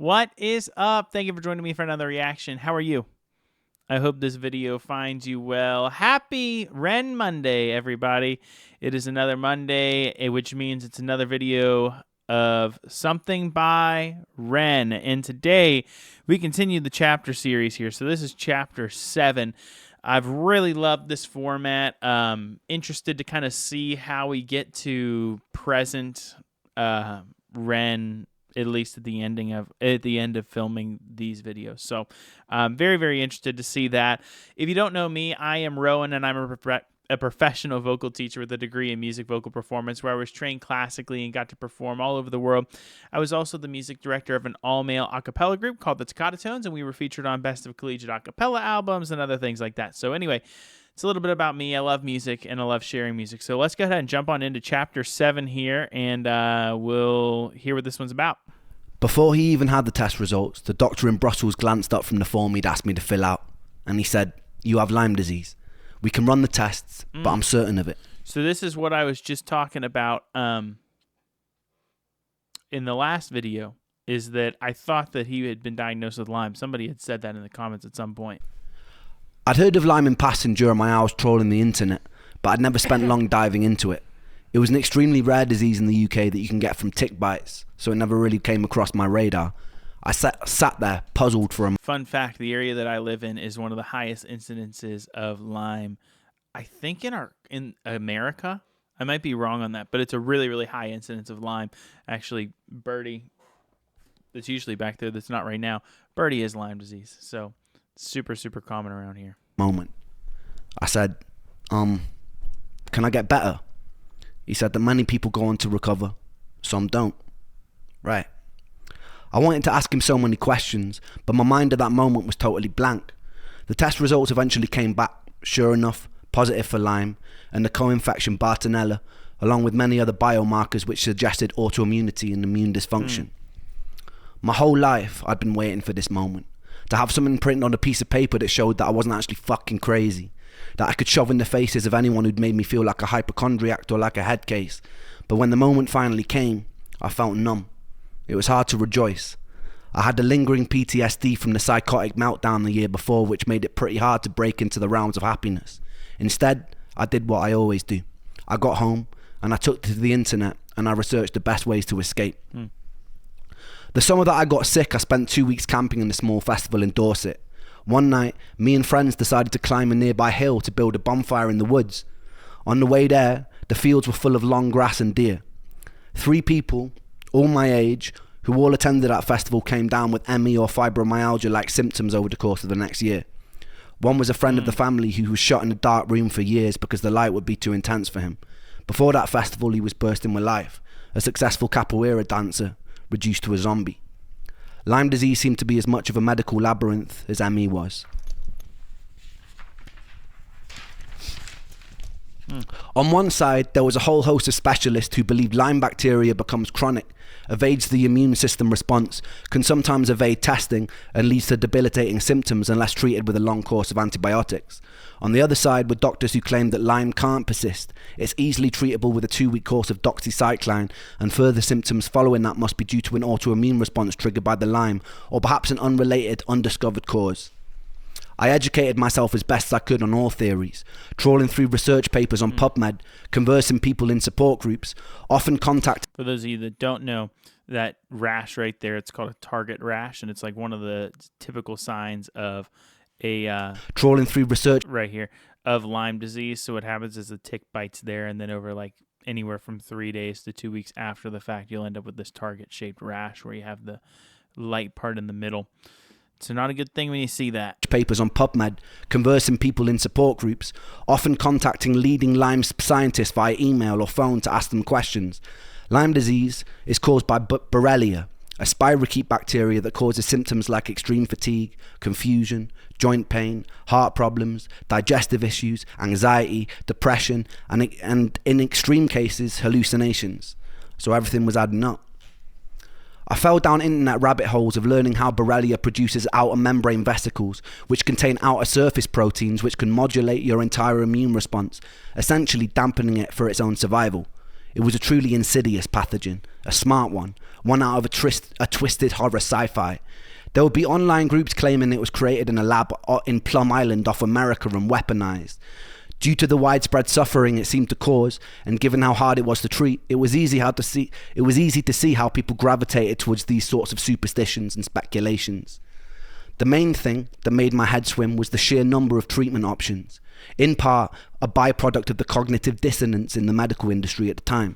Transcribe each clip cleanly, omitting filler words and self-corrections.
What is up? Thank you for joining me for another reaction. How are you? I hope this video finds you well. Happy Ren Monday, everybody. It is another Monday, which means it's another video of something by Ren. And today we continue the chapter series here. So this is chapter 7. I've really loved this format. Interested to kind of see how we get to present Ren, at least at the end of filming these videos. So I'm very, very interested to see that. If you don't know me, I am Rowan, and I'm a professional vocal teacher with a degree in music vocal performance, where I was trained classically and got to perform all over the world. I was also the music director of an all-male a cappella group called the Toccata Tones, and we were featured on Best of Collegiate a cappella albums and other things like that. So anyway, it's a little bit about me. I love music, and I love sharing music. So let's go ahead and jump on into chapter 7 here, and we'll hear what this one's about. Before he even had the test results, the doctor in Brussels glanced up from the form he'd asked me to fill out, and he said, "You have Lyme disease. We can run the tests, but I'm certain of it." So this is what I was just talking about in the last video, is that I thought that he had been diagnosed with Lyme. Somebody had said that in the comments at some point. I'd heard of Lyme in passing during my hours trawling the internet, but I'd never spent long diving into it. It was an extremely rare disease in the UK that you can get from tick bites, so it never really came across my radar. I sat there, puzzled for a moment. Fun fact, the area that I live in is one of the highest incidences of Lyme, I think in America. I might be wrong on that, but it's a really, really high incidence of Lyme. Actually, Birdie, that's usually back there, that's not right now, Birdie has Lyme disease, so it's super, super common around here. I said, can I get better? He said that many people go on to recover, some don't. Right. I wanted to ask him so many questions, but my mind at that moment was totally blank. The test results eventually came back, sure enough, positive for Lyme, and the co-infection Bartonella, along with many other biomarkers which suggested autoimmunity and immune dysfunction. My whole life, I'd been waiting for this moment, to have something printed on a piece of paper that showed that I wasn't actually fucking crazy, that I could shove in the faces of anyone who'd made me feel like a hypochondriac or like a head case. But when the moment finally came, I felt numb. It was hard to rejoice. I had the lingering PTSD from the psychotic meltdown the year before, which made it pretty hard to break into the realms of happiness. Instead, I did what I always do. I got home, and I took to the internet, and I researched the best ways to escape. The summer that I got sick, I spent 2 weeks camping in a small festival in Dorset. One night, me and friends decided to climb a nearby hill to build a bonfire in the woods. On the way there, the fields were full of long grass and deer. 3 people, all my age, who all attended that festival, came down with ME or fibromyalgia-like symptoms over the course of the next year. One was a friend of the family who was shut in a dark room for years because the light would be too intense for him. Before that festival, he was bursting with life, a successful capoeira dancer, reduced to a zombie. Lyme disease seemed to be as much of a medical labyrinth as ME was. On one side, there was a whole host of specialists who believed Lyme bacteria becomes chronic, evades the immune system response, can sometimes evade testing, and leads to debilitating symptoms unless treated with a long course of antibiotics. On the other side were doctors who claimed that Lyme can't persist. It's easily treatable with a 2-week course of doxycycline, and further symptoms following that must be due to an autoimmune response triggered by the Lyme, or perhaps an unrelated, undiscovered cause. I educated myself as best I could on all theories, trawling through research papers on PubMed, conversing people in support groups, often contacting... For those of you that don't know, that rash right there, it's called a target rash, and it's like one of the typical signs of a... trawling through research... Right here, of Lyme disease. So what happens is the tick bites there, and then over like anywhere from 3 days to 2 weeks after the fact, you'll end up with this target-shaped rash where you have the light part in the middle. So not a good thing when you see that. Papers on PubMed, conversing people in support groups, often contacting leading Lyme scientists via email or phone to ask them questions. Lyme disease is caused by Borrelia, a spirochete bacteria that causes symptoms like extreme fatigue, confusion, joint pain, heart problems, digestive issues, anxiety, depression, and in extreme cases, hallucinations. So everything was adding up. I fell down internet rabbit holes of learning how Borrelia produces outer membrane vesicles, which contain outer surface proteins which can modulate your entire immune response, essentially dampening it for its own survival. It was a truly insidious pathogen, a smart one out of a twisted horror sci-fi. There would be online groups claiming it was created in a lab in Plum Island off America and weaponized. Due to the widespread suffering it seemed to cause, and given how hard it was to treat, it was easy to see how people gravitated towards these sorts of superstitions and speculations. The main thing that made my head swim was the sheer number of treatment options, in part a byproduct of the cognitive dissonance in the medical industry at the time.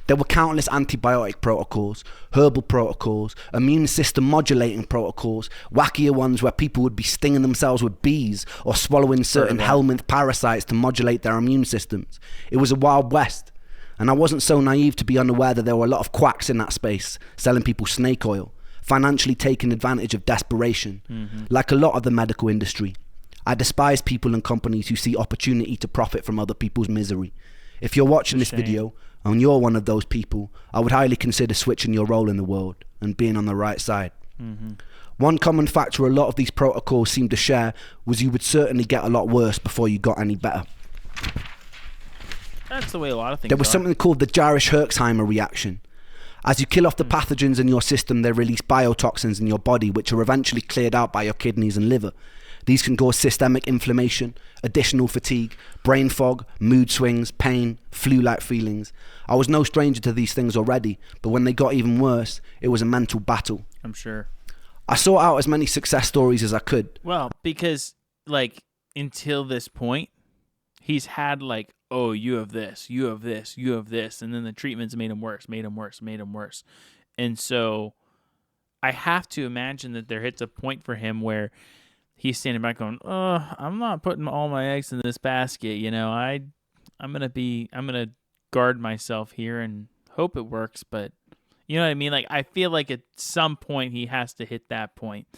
There were countless antibiotic protocols, herbal protocols, immune system modulating protocols, wackier ones where people would be stinging themselves with bees or swallowing certain helminth parasites to modulate their immune systems. It was a wild west, and I wasn't so naive to be unaware that there were a lot of quacks in that space, selling people snake oil, financially taking advantage of desperation. Like a lot of the medical industry, I despise people and companies who see opportunity to profit from other people's misery. If you're watching this video and you're one of those people, I would highly consider switching your role in the world and being on the right side. One common factor a lot of these protocols seem to share was you would certainly get a lot worse before you got any better. That's the way a lot of things There was are. something called the Jarisch-Herxheimer reaction. As you kill off the pathogens in your system, they release biotoxins in your body, which are eventually cleared out by your kidneys and liver. These can cause systemic inflammation, additional fatigue, brain fog, mood swings, pain, flu-like feelings. I was no stranger to these things already, but when they got even worse, it was a mental battle. I'm sure. I sought out as many success stories as I could. Well, because, like, until this point, he's had, like, oh, you have this, you have this, you have this, and then the treatments made him worse, made him worse, made him worse. And so I have to imagine that there hits a point for him where he's standing back going, oh, I'm not putting all my eggs in this basket. You know, I'm going to guard myself here and hope it works. But you know what I mean? Like, I feel like at some point he has to hit that point.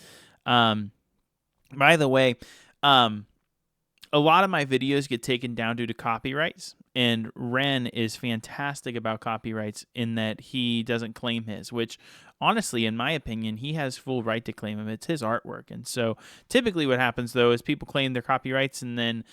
By the way, a lot of my videos get taken down due to copyrights, and Ren is fantastic about copyrights in that he doesn't claim his, which honestly, in my opinion, he has full right to claim him. It's his artwork. And so typically what happens, though, is people claim their copyrights, and then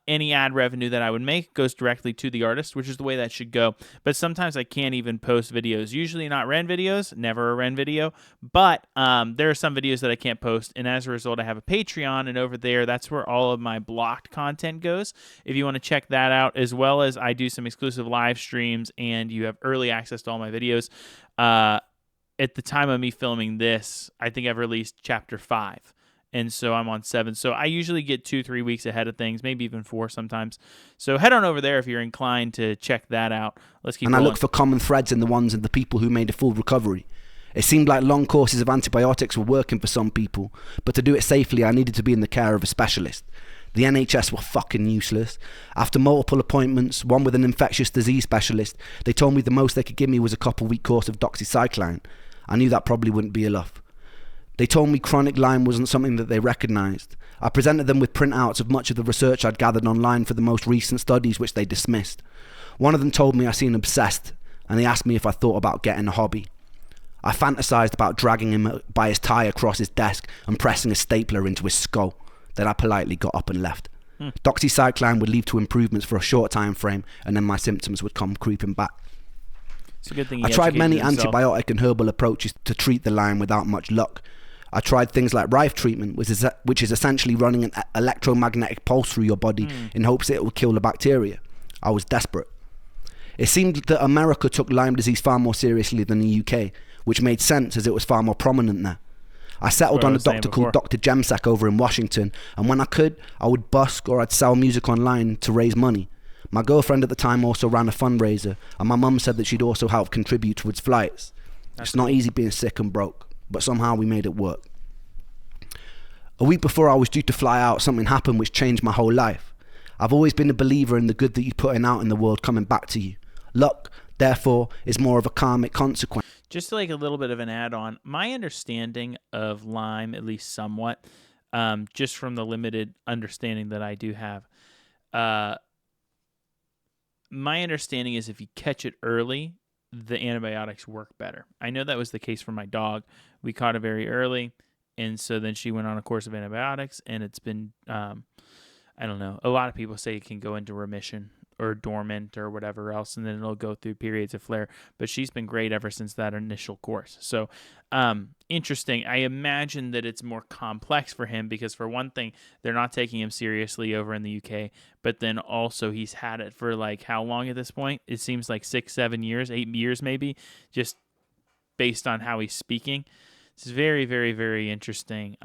any ad revenue that I would make goes directly to the artist, which is the way that should go. But sometimes I can't even post videos. Usually not Ren videos, never a Ren video. But there are some videos that I can't post, and as a result, I have a Patreon, and over there, that's where all of my blocked content goes. If you want to check that out, as well as I do some exclusive live streams, and you have early access to all my videos. At the time of me filming this, I think I've released chapter 5. And so I'm on 7. So I usually get 2-3 weeks ahead of things, maybe even 4 sometimes. So head on over there if you're inclined to check that out. Let's keep going. And I look for common threads in the ones of the people who made a full recovery. It seemed like long courses of antibiotics were working for some people, but to do it safely, I needed to be in the care of a specialist. The NHS were fucking useless. After multiple appointments, one with an infectious disease specialist, they told me the most they could give me was a couple-week course of doxycycline. I knew that probably wouldn't be enough. They told me chronic Lyme wasn't something that they recognised. I presented them with printouts of much of the research I'd gathered online for the most recent studies, which they dismissed. One of them told me I seemed obsessed, and they asked me if I thought about getting a hobby. I fantasised about dragging him by his tie across his desk and pressing a stapler into his skull. Then I politely got up and left. Doxycycline would lead to improvements for a short time frame, and then my symptoms would come creeping back. It's a good thing I tried many antibiotic and herbal approaches to treat the Lyme without much luck. I tried things like Rife treatment, which is essentially running an electromagnetic pulse through your body in hopes that it will kill the bacteria. I was desperate. It seemed that America took Lyme disease far more seriously than the UK, which made sense as it was far more prominent there. I settled on a doctor called Dr. Jemsek over in Washington, and when I could, I would busk or I'd sell music online to raise money. My girlfriend at the time also ran a fundraiser, and my mum said that she'd also help contribute towards flights. It's not easy being sick and broke, but somehow we made it work. A week before I was due to fly out, something happened which changed my whole life. I've always been a believer in the good that you're putting out in the world coming back to you. Luck, therefore, is more of a karmic consequence. Just like a little bit of an add-on, my understanding of Lyme, at least somewhat, just from the limited understanding that I do have, my understanding is if you catch it early, the antibiotics work better. I know that was the case for my dog. We caught it very early, and so then she went on a course of antibiotics, and it's been, I don't know, a lot of people say it can go into remission or dormant or whatever else, and then it'll go through periods of flare. But she's been great ever since that initial course. So interesting. I imagine that it's more complex for him because, for one thing, they're not taking him seriously over in the UK, but then also he's had it for like how long at this point? It seems like 6, 7 years, 8 years maybe, just based on how he's speaking. It's very, very, very interesting.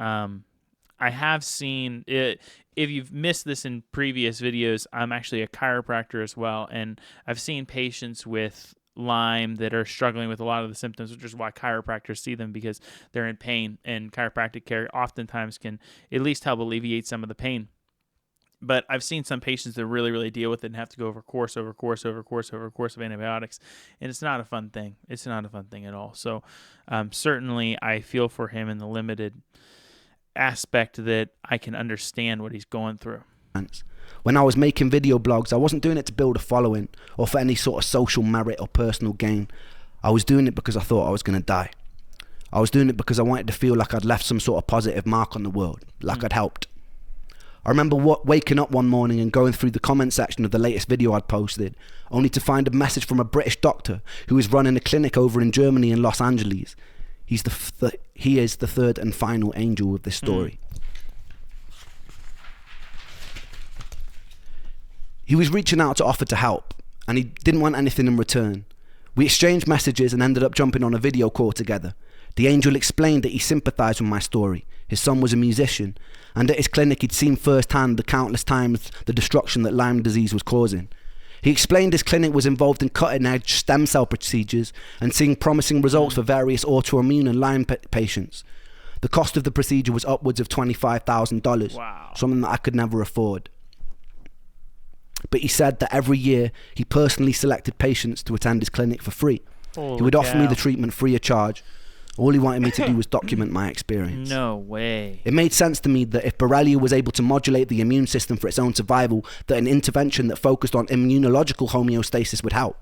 I have seen it. If you've missed this in previous videos, I'm actually a chiropractor as well, and I've seen patients with Lyme that are struggling with a lot of the symptoms, which is why chiropractors see them, because they're in pain, and chiropractic care oftentimes can at least help alleviate some of the pain. But I've seen some patients that really, really deal with it and have to go over course of antibiotics, and it's not a fun thing. It's not a fun thing at all. So certainly I feel for him in the limited aspect that I can understand what he's going through. When I was making video blogs, I wasn't doing it to build a following or for any sort of social merit or personal gain. I was doing it because I thought I was going to die. I was doing it because I wanted to feel like I'd left some sort of positive mark on the world, like I'd helped. I remember waking up one morning and going through the comment section of the latest video I'd posted, only to find a message from a British doctor who was running a clinic over in Germany in Los Angeles. He is the third and final angel of this story. He was reaching out to offer to help, and he didn't want anything in return. We exchanged messages and ended up jumping on a video call together. The angel explained that he sympathised with my story. His son was a musician, and at his clinic he'd seen firsthand the countless times the destruction that Lyme disease was causing. He explained his clinic was involved in cutting-edge stem cell procedures and seeing promising results for various autoimmune and Lyme patients. The cost of the procedure was upwards of $25,000, Wow. Something that I could never afford. But he said that every year he personally selected patients to attend his clinic for free. He would offer me the treatment free of charge. All he wanted me to do was document my experience. No way. It made sense to me that if Borrelia was able to modulate the immune system for its own survival, that an intervention that focused on immunological homeostasis would help.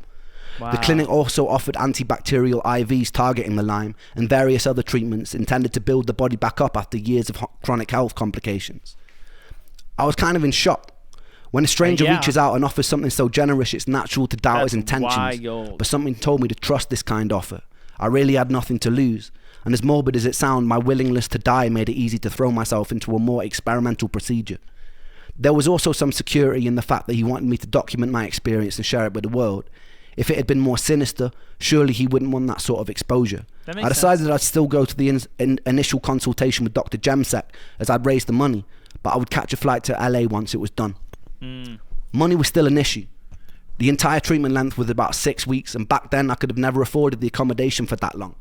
Wow. The clinic also offered antibacterial IVs targeting the Lyme and various other treatments intended to build the body back up after years of chronic health complications. I was kind of in shock. When a stranger reaches out and offers something so generous, it's natural to doubt his intentions. Wild. But something told me to trust this kind offer. I really had nothing to lose, and as morbid as it sounded, my willingness to die made it easy to throw myself into a more experimental procedure. There was also some security in the fact that he wanted me to document my experience and share it with the world. If it had been more sinister, surely he wouldn't want that sort of exposure. I decided that I'd still go to the initial consultation with Dr. Jemsek as I'd raised the money, but I would catch a flight to LA once it was done. Money was still an issue. The entire treatment length was about 6 weeks, and back then I could have never afforded the accommodation for that long.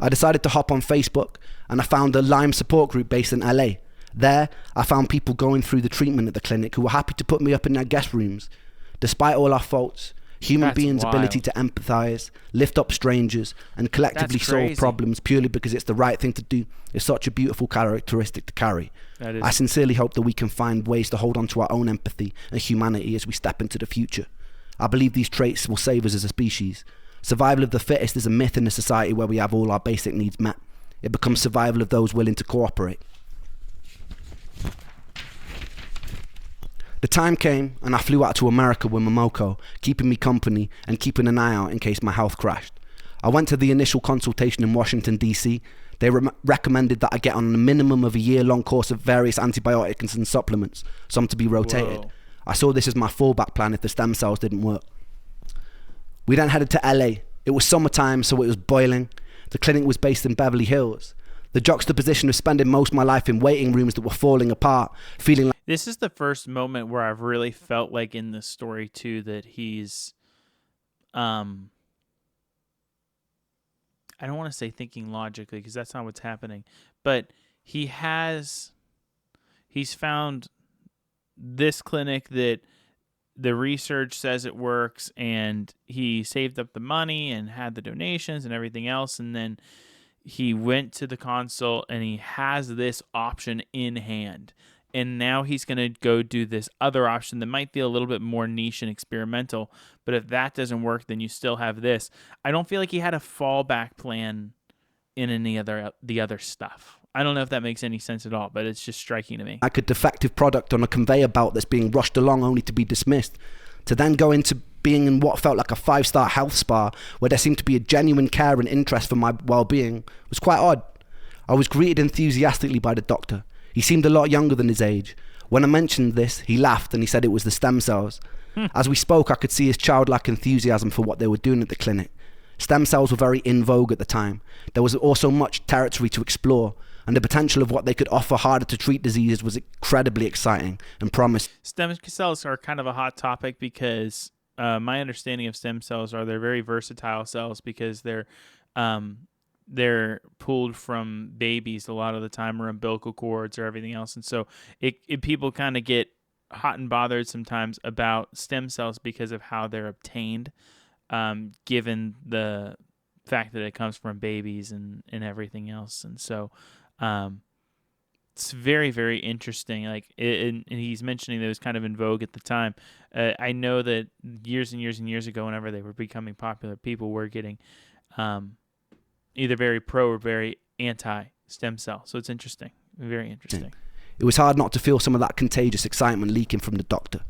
I decided to hop on Facebook, and I found a Lyme support group based in LA. There, I found people going through the treatment at the clinic who were happy to put me up in their guest rooms. Despite all our faults, human beings' ability to empathize, lift up strangers, and collectively solve problems purely because it's the right thing to do is such a beautiful characteristic to carry. I sincerely hope that we can find ways to hold on to our own empathy and humanity as we step into the future. I believe these traits will save us as a species. Survival of the fittest is a myth in a society where we have all our basic needs met. It becomes survival of those willing to cooperate. The time came and I flew out to America with Momoko, keeping me company and keeping an eye out in case my health crashed. I went to the initial consultation in Washington, D.C. They recommended that I get on a minimum of a year-long course of various antibiotics and supplements, some to be rotated. Whoa. I saw this as my fallback plan if the stem cells didn't work. We then headed to LA. It was summertime, so it was boiling. The clinic was based in Beverly Hills. The juxtaposition of spending most of my life in waiting rooms that were falling apart, feeling like... This is the first moment where I've really felt like in this story, too, that he's... I don't want to say thinking logically, because that's not what's happening. But he's found this clinic that the research says it works, and he saved up the money and had the donations and everything else, and then he went to the consult and he has this option in hand, and now he's going to go do this other option that might be a little bit more niche and experimental, but if that doesn't work, then you still have this. I don't feel like he had a fallback plan in any other the other stuff. I don't know if that makes any sense at all, but it's just striking to me. Like a defective product on a conveyor belt that's being rushed along only to be dismissed. to then go into being in what felt like a 5-star health spa where there seemed to be a genuine care and interest for my well-being was quite odd. I was greeted enthusiastically by the doctor. He seemed a lot younger than his age. When I mentioned this, he laughed and he said it was the stem cells. As we spoke, I could see his childlike enthusiasm for what they were doing at the clinic. Stem cells were very in vogue at the time. There was also much territory to explore, and the potential of what they could offer harder to treat diseases was incredibly exciting and promised. Stem cells are kind of a hot topic because my understanding of stem cells are they're very versatile cells because they're pulled from babies a lot of the time, or umbilical cords or everything else. And so people kind of get hot and bothered sometimes about stem cells because of how they're obtained, given the fact that it comes from babies and everything else. And so it's very, very interesting. Like, and he's mentioning that it was kind of in vogue at the time. I know that years and years and years ago, whenever they were becoming popular, people were getting either very pro or very anti stem cell. So it's interesting, very interesting. It was hard not to feel some of that contagious excitement leaking from the doctor.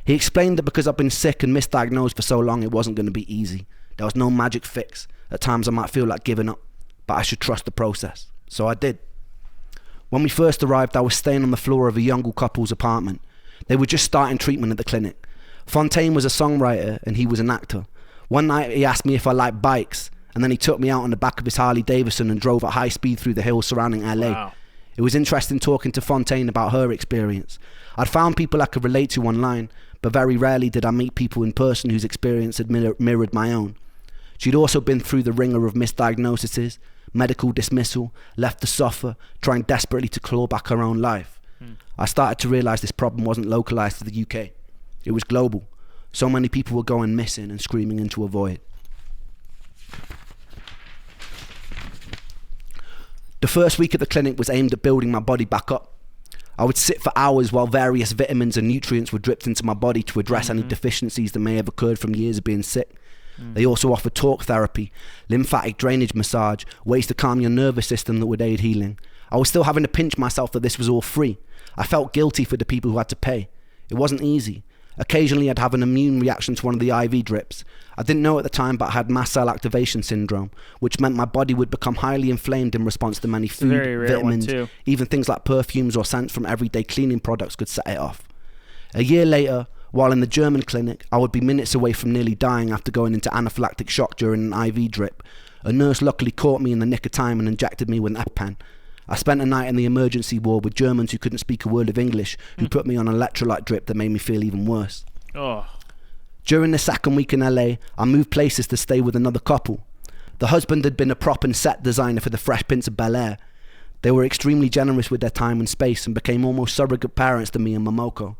He explained that because I've been sick and misdiagnosed for so long, it wasn't going to be easy. There was no magic fix. At times I might feel like giving up, but I should trust the process. So I did. When we first arrived, I was staying on the floor of a young couple's apartment. They were just starting treatment at the clinic. Fontaine was a songwriter and he was an actor. One night he asked me if I liked bikes, and then he took me out on the back of his Harley Davidson and drove at high speed through the hills surrounding LA. Wow. It was interesting talking to Fontaine about her experience. I'd found people I could relate to online, but very rarely did I meet people in person whose experience had mirrored my own. She'd also been through the ringer of misdiagnoses, medical dismissal, left to suffer, trying desperately to claw back her own life. I started to realise this problem wasn't localised to the UK. It was global. So many people were going missing and screaming into a void. The first week at the clinic was aimed at building my body back up. I would sit for hours while various vitamins and nutrients were dripped into my body to address any deficiencies that may have occurred from years of being sick. They also offered talk therapy, lymphatic drainage massage, ways to calm your nervous system that would aid healing. I was still having to pinch myself that this was all free. I felt guilty for the people who had to pay. It wasn't easy. Occasionally I'd have an immune reaction to one of the IV drips. I didn't know at the time, but I had mast cell activation syndrome, which meant my body would become highly inflamed in response to many food, vitamins, even things like perfumes or scents from everyday cleaning products could set it off. A year later, while in the German clinic, I would be minutes away from nearly dying after going into anaphylactic shock during an IV drip. A nurse luckily caught me in the nick of time and injected me with an EpiPen. I spent a night in the emergency ward with Germans who couldn't speak a word of English, who put me on an electrolyte drip that made me feel even worse. During the second week in LA, I moved places to stay with another couple. The husband had been a prop and set designer for the Fresh Prince of Bel-Air. They were extremely generous with their time and space and became almost surrogate parents to me and Momoko.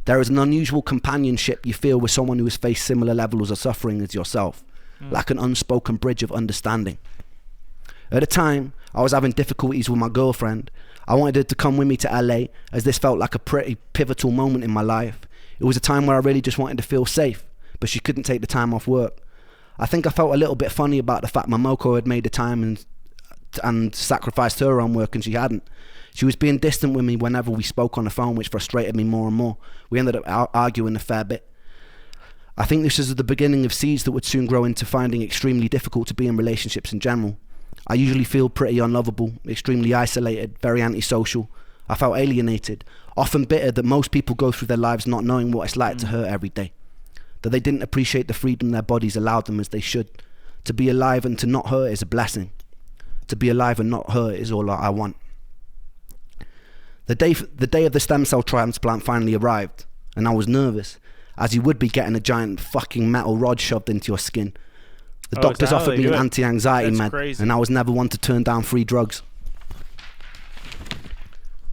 There is an unusual companionship you feel with someone who has faced similar levels of suffering as yourself, like an unspoken bridge of understanding. At the time, I was having difficulties with my girlfriend. I wanted her to come with me to LA, as this felt like a pretty pivotal moment in my life. It was a time where I really just wanted to feel safe, but she couldn't take the time off work. I think I felt a little bit funny about the fact Momoko had made the time and sacrificed her own work and she hadn't. She was being distant with me whenever we spoke on the phone, which frustrated me more and more. We ended up arguing a fair bit. I think this is the beginning of seeds that would soon grow into finding extremely difficult to be in relationships in general. I usually feel pretty unlovable, extremely isolated, very antisocial. I felt alienated, often bitter that most people go through their lives not knowing what it's like to hurt every day. That they didn't appreciate the freedom their bodies allowed them as they should. To be alive and to not hurt is a blessing. To be alive and not hurt is all I want. The day of the stem cell transplant finally arrived, and I was nervous, as you would be getting a giant fucking metal rod shoved into your skin. The doctors offered me an anti-anxiety med, and I was never one to turn down free drugs.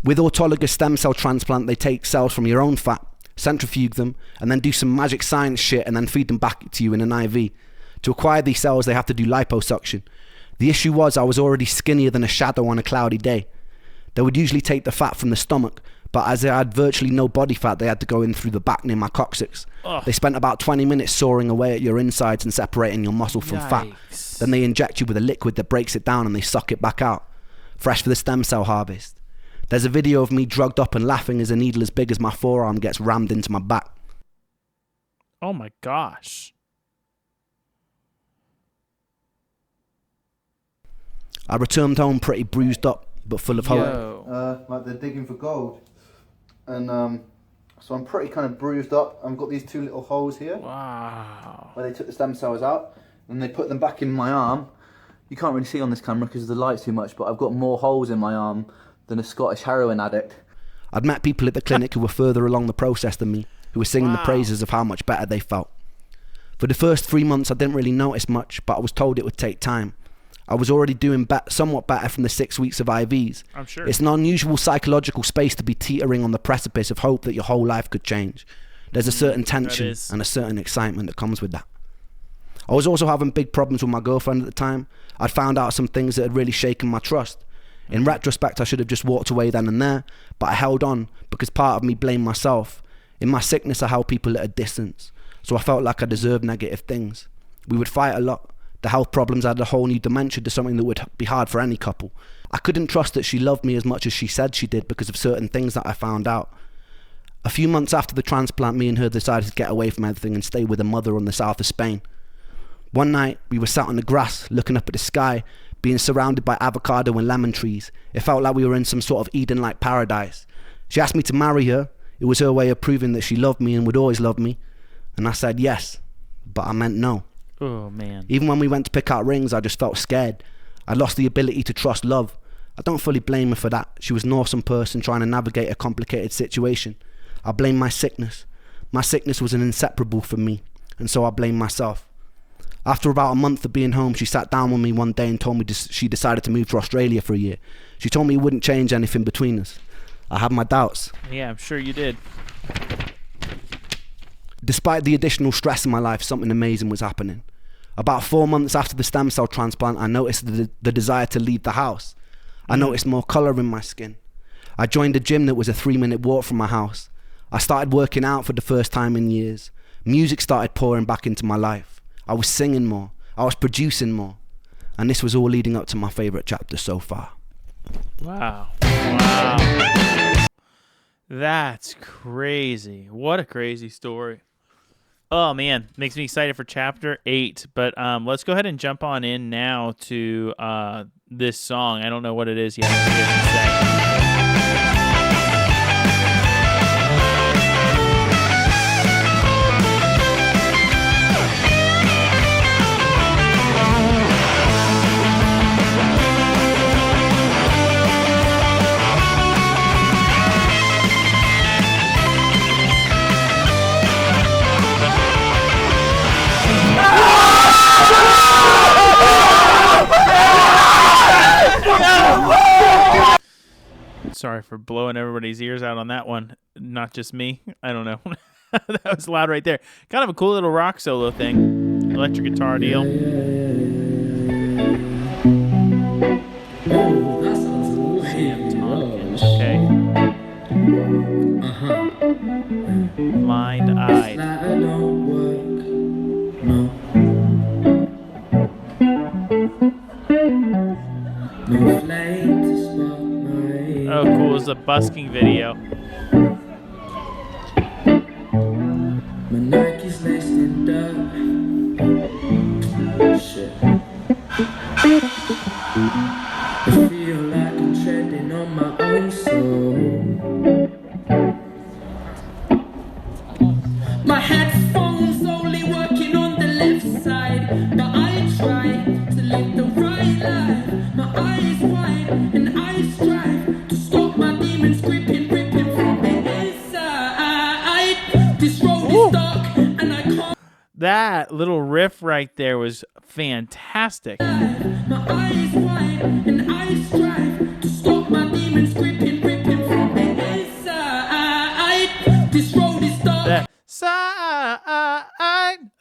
With autologous stem cell transplant, they take cells from your own fat, centrifuge them, and then do some magic science shit and then feed them back to you in an IV. To acquire these cells, they have to do liposuction. The issue was I was already skinnier than a shadow on a cloudy day. They would usually take the fat from the stomach, but as I had virtually no body fat, they had to go in through the back near my coccyx. They spent about 20 minutes sawing away at your insides and separating your muscle from fat. Then they inject you with a liquid that breaks it down and they suck it back out, fresh for the stem cell harvest. There's a video of me drugged up and laughing as a needle as big as my forearm gets rammed into my back. Oh my gosh. I returned home pretty bruised up, but full of hope. Like they're digging for gold. And so I'm pretty kind of bruised up. I've got these 2 little holes here. Wow. Where they took the stem cells out. And they put them back in my arm. You can't really see on this camera because the light's too much, but I've got more holes in my arm than a Scottish heroin addict. I'd met people at the clinic who were further along the process than me, who were singing the praises of how much better they felt. For the first 3 months, I didn't really notice much, but I was told it would take time. I was already doing somewhat better from the 6 weeks of IVs. I'm sure. It's an unusual psychological space to be teetering on the precipice of hope that your whole life could change. There's a certain tension and a certain excitement that comes with that. I was also having big problems with my girlfriend at the time. I'd found out some things that had really shaken my trust. In retrospect, I should have just walked away then and there, but I held on because part of me blamed myself. In my sickness, I held people at a distance, so I felt like I deserved negative things. We would fight a lot. The health problems added a whole new dimension to something that would be hard for any couple. I couldn't trust that she loved me as much as she said she did because of certain things that I found out. A few months after the transplant, me and her decided to get away from everything and stay with her mother on the south of Spain. One night, we were sat on the grass, looking up at the sky, being surrounded by avocado and lemon trees. It felt like we were in some sort of Eden-like paradise. She asked me to marry her. It was her way of proving that she loved me and would always love me. And I said yes, but I meant no. Oh, man. Even when we went to pick out rings, I just felt scared. I lost the ability to trust love. I don't fully blame her for that. She was an awesome person trying to navigate a complicated situation. I blame my sickness. My sickness was an inseparable from me, and so I blame myself. After about a month of being home, she sat down with me one day and told me she decided to move to Australia for a year. She told me it wouldn't change anything between us. I had my doubts. Yeah, I'm sure you did. Despite the additional stress in my life, something amazing was happening. About 4 months after the stem cell transplant, I noticed the desire to leave the house. I noticed more colour in my skin. I joined a gym that was a 3-minute walk from my house. I started working out for the first time in years. Music started pouring back into my life. I was singing more. I was producing more. And this was all leading up to my favourite chapter so far. Wow. Wow. That's crazy. What a crazy story. Oh, man. Makes me excited for chapter 8. But let's go ahead and jump on in now to this song. I don't know what it is yet. Sorry for blowing everybody's ears out on that one. Not just me. I don't know. That was loud right there. Kind of a cool little rock solo thing. Electric guitar deal. Oh, that sounds way Okay. Blind-eyed. Oh, cool. It's a busking video. My Nike's laced in dirt. Shit. I feel like I'm treading on my own soul. My headphones only working on the left side, but I try to live the right life. My eyes wide and I strive to stop my demons gripping from the inside. This road is dark and I can't. That little riff right there was fantastic. My eyes wide and I strive to stop my demons gripping from the inside. This road is dark.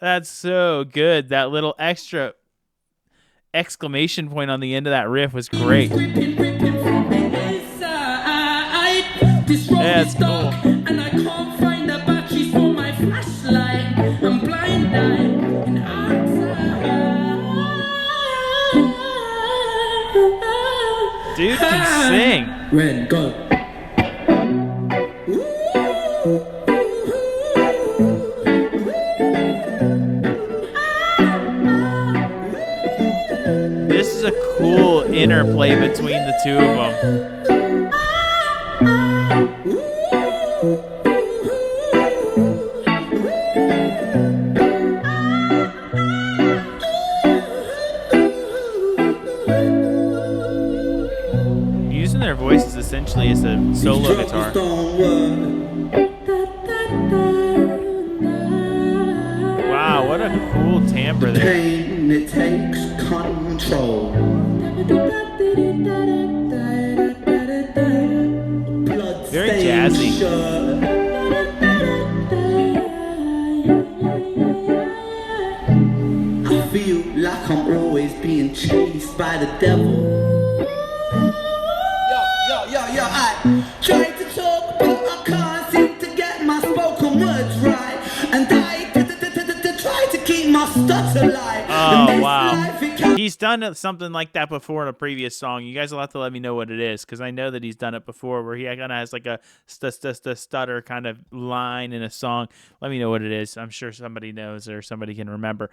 That's so good. That little extra exclamation point on the end of that riff was great. That's cool. And I can't find the batteries for my flashlight. I'm blind-eyed and outside. Dude can sing. Red, go. interplay between the two of them. Using their voices essentially as a solo guitar. Wow, what a cool timbre there. Pain, it takes control. Very jazzy. I feel like I'm always being chased by the devil. Yo, I try to talk, but I can't seem to get my spoken words right. And I try to keep my stutter alive. Oh, wow. He's done something like that before in a previous song. You guys will have to let me know what it is, because I know that he's done it before, where he kind of has like a stutter kind of line in a song. Let me know what it is. I'm sure somebody knows or somebody can remember.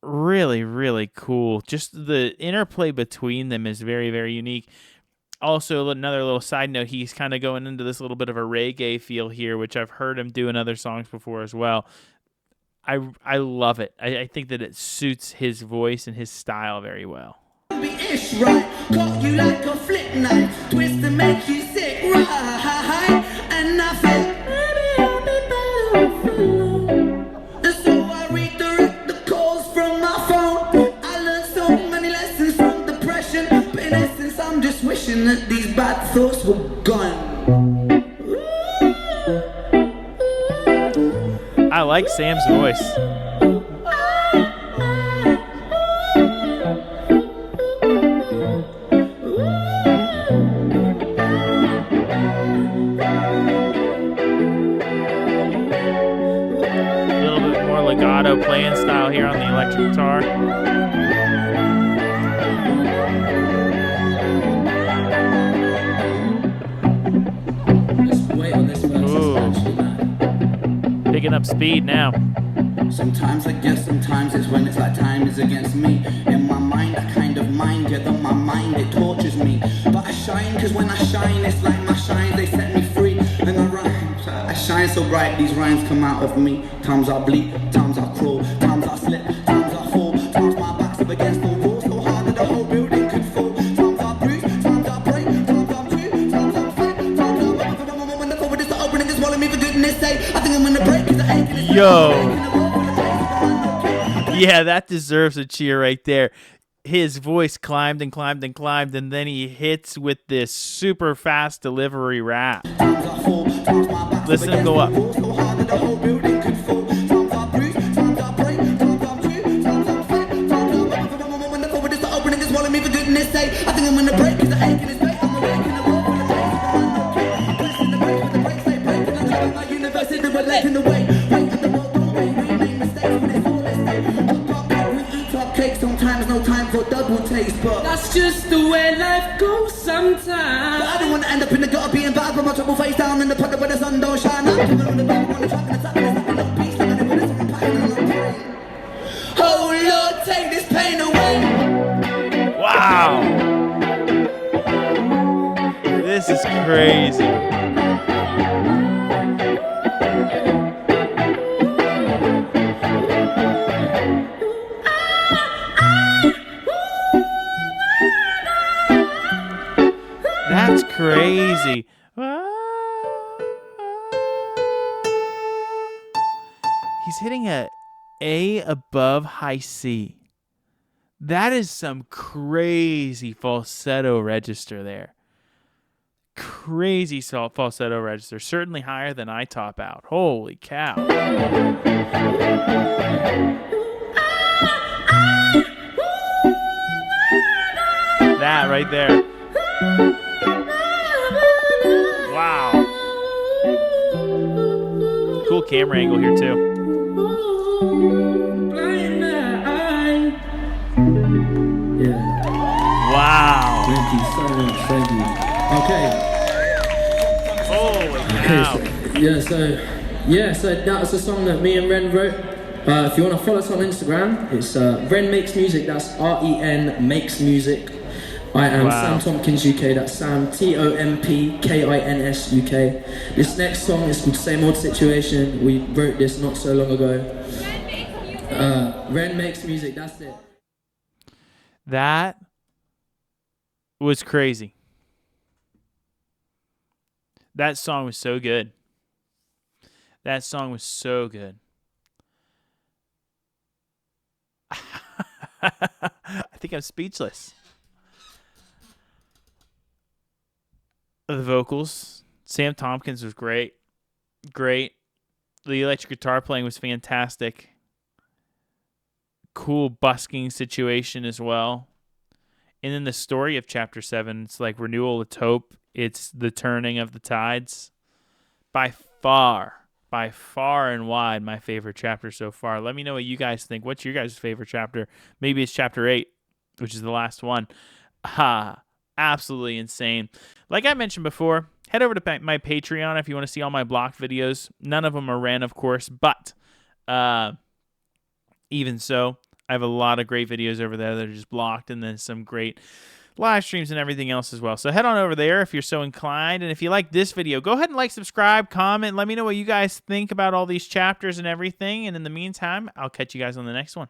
Really, really cool. Just the interplay between them is very, very unique. Also, another little side note, he's kind of going into this little bit of a reggae feel here, which I've heard him do in other songs before as well. I love it. I think that it suits his voice and his style very well. Ish, right? Caught you like a flip knife, twist and make you sick, right? And I felt maybe I'll be better alone. So I redirect the calls from my phone. I learned so many lessons from depression, but in essence I'm just wishing that these bad thoughts were gone. I like Sam's voice. A little bit more legato playing style here on the electric guitar. Picking up speed now. Sometimes I guess, sometimes it's when it's like time is against me. In my mind, I kind of mind, yeah, though my mind, it tortures me. But I shine, cause when I shine, it's like my shines, they set me free. And I rhyme, I shine so bright, these rhymes come out of me. Times I bleed, times I crawl, times I slip, times I fall. Times my back's up against the wall, so hard that the whole building could fall. Times I bruise, times I break, times I'm true, times I'm fake, times I'm when the forward is to open and just swallow me for goodness sake. I think I'm gonna break, cause I ain't Yo. Yeah, that deserves a cheer right there. His voice climbed and climbed and climbed, and then he hits with this super fast delivery rap. Listen and go up. Sometimes no time for double taste, but That's just the way life goes sometimes. I don't wanna end up in the gutter being bad, but my trouble face down in the pocket where the sun don't shine. I'm coming on the back on the track and the top, there's nothing no peace, nothing with this, I'm packing on the pain. Oh Lord, take this pain away. Wow. This is crazy. That's crazy. He's hitting a A above high C. That is some crazy falsetto register there. Crazy falsetto register. Certainly higher than I top out. Holy cow. That right there. Wow. Cool camera angle here too. Wow. Thank you so much, thank you. Okay. Holy cow. So that was a song that me and Ren wrote. If you want to follow us on Instagram, it's Ren Makes Music. That's REN Makes Music. I am Wow. Sam Tompkins UK. That's Sam TOMPKINS UK. This next song is called Same Old Situation. We wrote this not so long ago. Ren Makes Music. That's it. That was crazy. That song was so good. That song was so good. I think I'm speechless. The vocals, Sam Tompkins was great. Great. The electric guitar playing was fantastic. Cool busking situation as well. And then the story of chapter 7, it's like renewal, it's hope, it's the turning of the tides. By far and wide, my favorite chapter so far. Let me know what you guys think. What's your guys' favorite chapter? Maybe it's chapter 8, which is the last one. Absolutely insane. Like I mentioned before, head over to my Patreon if you want to see all my blocked videos. None of them are ran, of course, but even so, I have a lot of great videos over there that are just blocked, and then some great live streams and everything else as well. So head on over there if you're so inclined. And if you like this video, go ahead and like, subscribe, comment. Let me know what you guys think about all these chapters and everything. And in the meantime, I'll catch you guys on the next one.